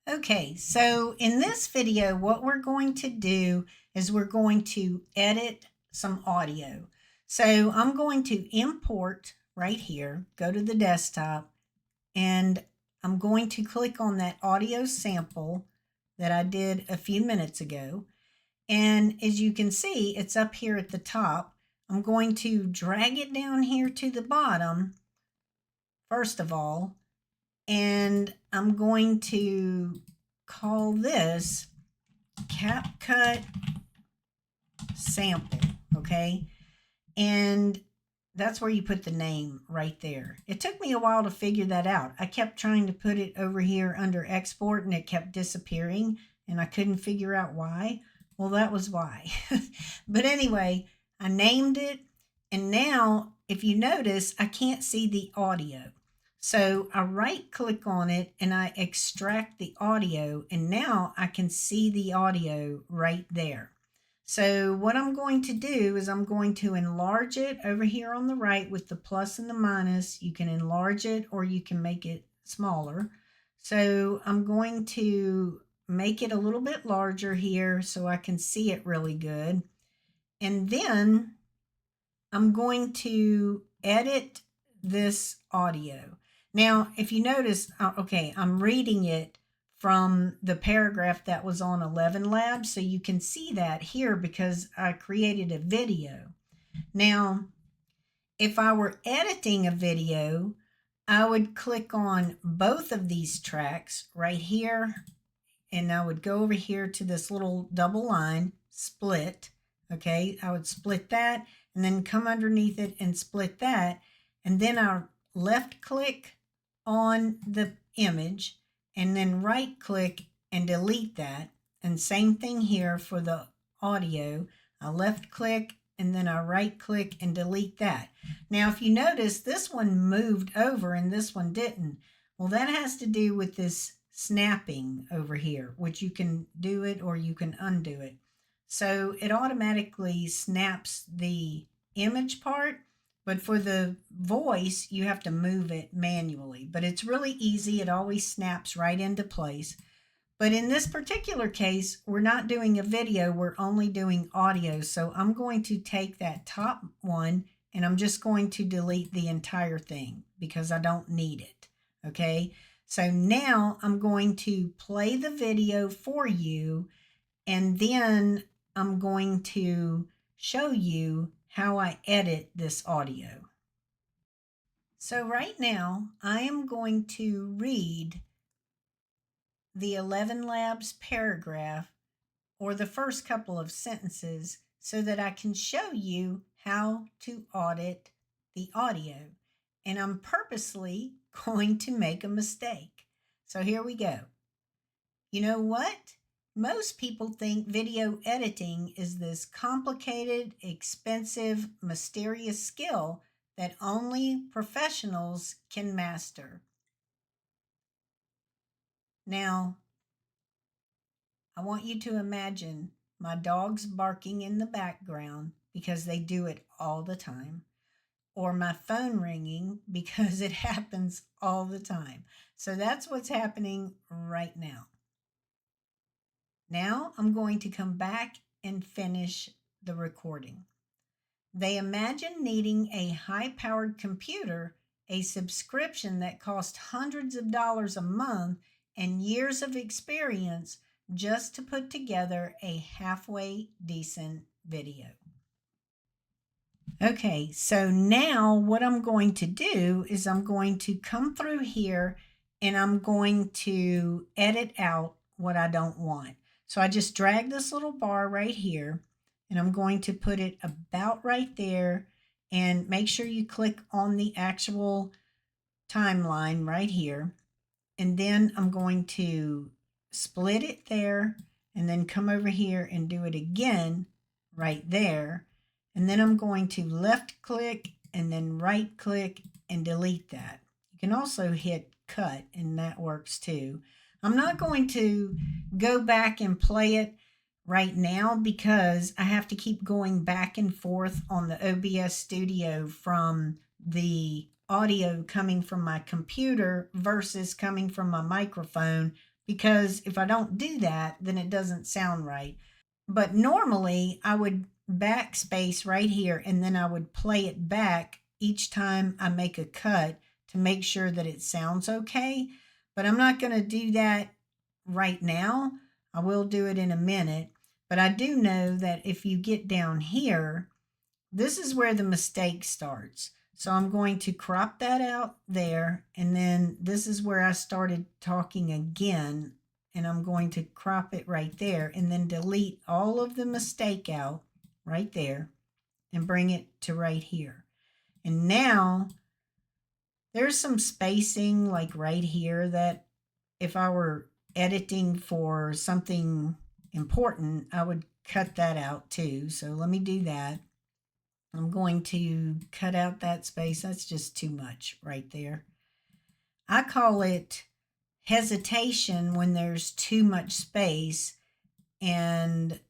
Okay, so in this video, what we're going to do is we're going to edit some audio. So I'm going to import right here, go to the desktop, and I'm going to click on that audio sample that I did a few minutes ago. And as you can see, it's up here at the top. I'm going to drag it down here to the bottom, first of all, and I'm going to call this CapCut sample, okay? And that's where you put the name right there. It took me a while to figure that out. I kept trying to put it over here under export and it kept disappearing and I couldn't figure out why. Well, that was why. But anyway, I named it, and now if you notice, I can't see the audio. So I right click on it and I extract the audio, and now I can see the audio right there. So what I'm going to do is I'm going to enlarge it over here on the right with the plus and the minus. You can enlarge it or you can make it smaller. So I'm going to make it a little bit larger here so I can see it really good. And then I'm going to edit this audio. Now, if you notice, okay, I'm reading it from the paragraph that was on ElevenLabs, so you can see that here because I created a video. Now, if I were editing a video, I would click on both of these tracks right here, and I would go over here to this little double line, split, okay? I would split that and then come underneath it and split that, and then I'll left click on the image and then right click and delete that. And same thing here for the audio. I left click and then I right click and delete that. Now if you notice, this one moved over and this one didn't. Well, that has to do with this snapping over here, which you can do it or you can undo it. So it automatically snaps the image part, but for the voice, you have to move it manually. But it's really easy. It always snaps right into place. But in this particular case, we're not doing a video. We're only doing audio. So I'm going to take that top one and I'm just going to delete the entire thing because I don't need it. Okay. So now I'm going to play the video for you, and then I'm going to show you how I edit this audio. So right now I am going to read the ElevenLabs paragraph or the first couple of sentences so that I can show you how to audit the audio. And I'm purposely going to make a mistake. So here we go. You know what? Most people think video editing is this complicated, expensive, mysterious skill that only professionals can master. Now, I want you to imagine my dogs barking in the background because they do it all the time, or my phone ringing because it happens all the time. So that's what's happening right now. Now I'm going to come back and finish the recording. They imagine needing a high-powered computer, a subscription that costs hundreds of dollars a month, and years of experience just to put together a halfway decent video. Okay, so now what I'm going to do is I'm going to come through here and I'm going to edit out what I don't want. So I just drag this little bar right here and I'm going to put it about right there, and make sure you click on the actual timeline right here. And then I'm going to split it there and then come over here and do it again right there. And then I'm going to left click and then right click and delete that. You can also hit cut and that works too. I'm not going to go back and play it right now because I have to keep going back and forth on the OBS Studio from the audio coming from my computer versus coming from my microphone because if I don't do that, then it doesn't sound right. But normally I would backspace right here and then I would play it back each time I make a cut to make sure that it sounds okay. But I'm not going to do that right now. I will do it in a minute. But I do know that if you get down here, this is where the mistake starts. So I'm going to crop that out there. And then this is where I started talking again. And I'm going to crop it right there and then delete all of the mistake out right there and bring it to right here. And now there's some spacing like right here that if I were editing for something important, I would cut that out too. So let me do that. I'm going to cut out that space. That's just too much right there. I call it hesitation when there's too much space. And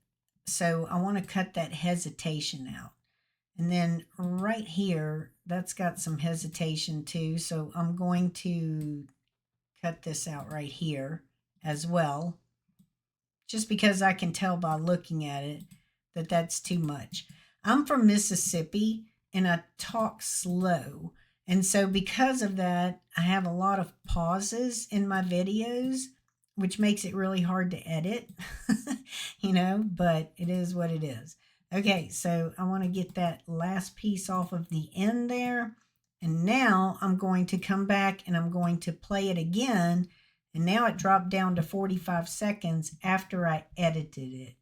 so I want to cut that hesitation out. And then right here, that's got some hesitation too. So I'm going to cut this out right here as well, just because I can tell by looking at it that that's too much. I'm from Mississippi and I talk slow. And so because of that, I have a lot of pauses in my videos, which makes it really hard to edit, but it is what it is. Okay, so I want to get that last piece off of the end there. And now I'm going to come back and I'm going to play it again. And now it dropped down to 45 seconds after I edited it.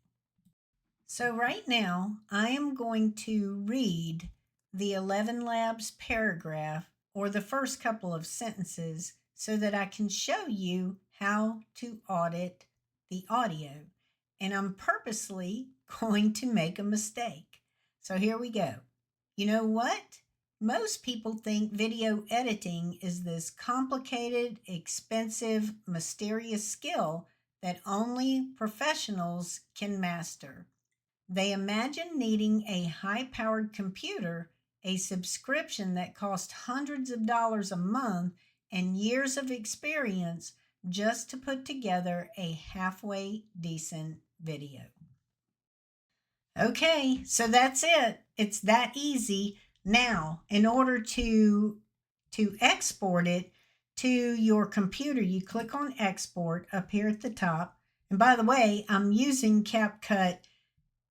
So right now I am going to read the ElevenLabs paragraph or the first couple of sentences so that I can show you how to audit the audio. And I'm purposely going to make a mistake. So here we go. You know what? Most people think video editing is this complicated, expensive, mysterious skill that only professionals can master. They imagine needing a high-powered computer, a subscription that costs hundreds of dollars a month, and years of experience just to put together a halfway decent video. Okay, so that's it. It's that easy. Now, in order to export it to your computer, you click on Export up here at the top. And by the way, I'm using CapCut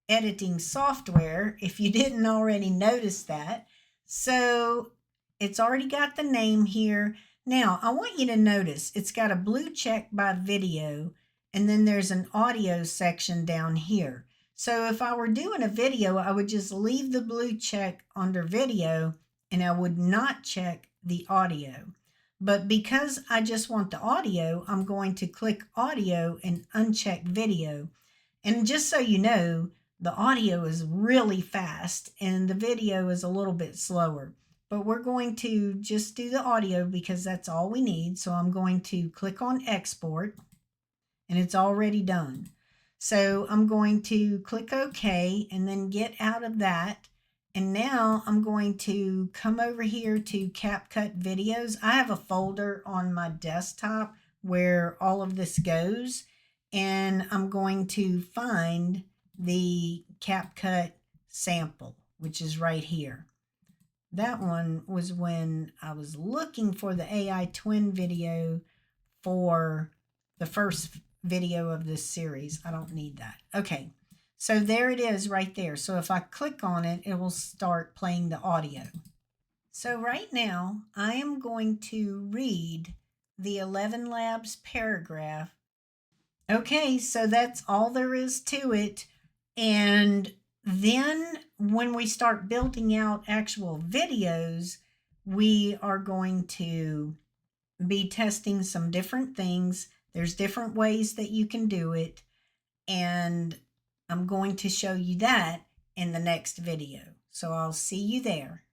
editing software, if you didn't already notice that. So it's already got the name here. Now, I want you to notice it's got a blue check by video, and then there's an audio section down here. So if I were doing a video, I would just leave the blue check under video and I would not check the audio. But because I just want the audio, I'm going to click audio and uncheck video. And just so you know, the audio is really fast and the video is a little bit slower. But we're going to just do the audio because that's all we need. So I'm going to click on export and it's already done. So I'm going to click OK and then get out of that. And now I'm going to come over here to CapCut videos. I have a folder on my desktop where all of this goes. And I'm going to find the CapCut sample, which is right here. That one was when I was looking for the AI twin video for the first video of this series. I don't need that. Okay, so there it is right there. So if I click on it, it will start playing the audio. So right now, I am going to read the ElevenLabs paragraph. Okay, so that's all there is to it. And then when we start building out actual videos, we are going to be testing some different things. There's different ways that you can do it. And I'm going to show you that in the next video. So I'll see you there.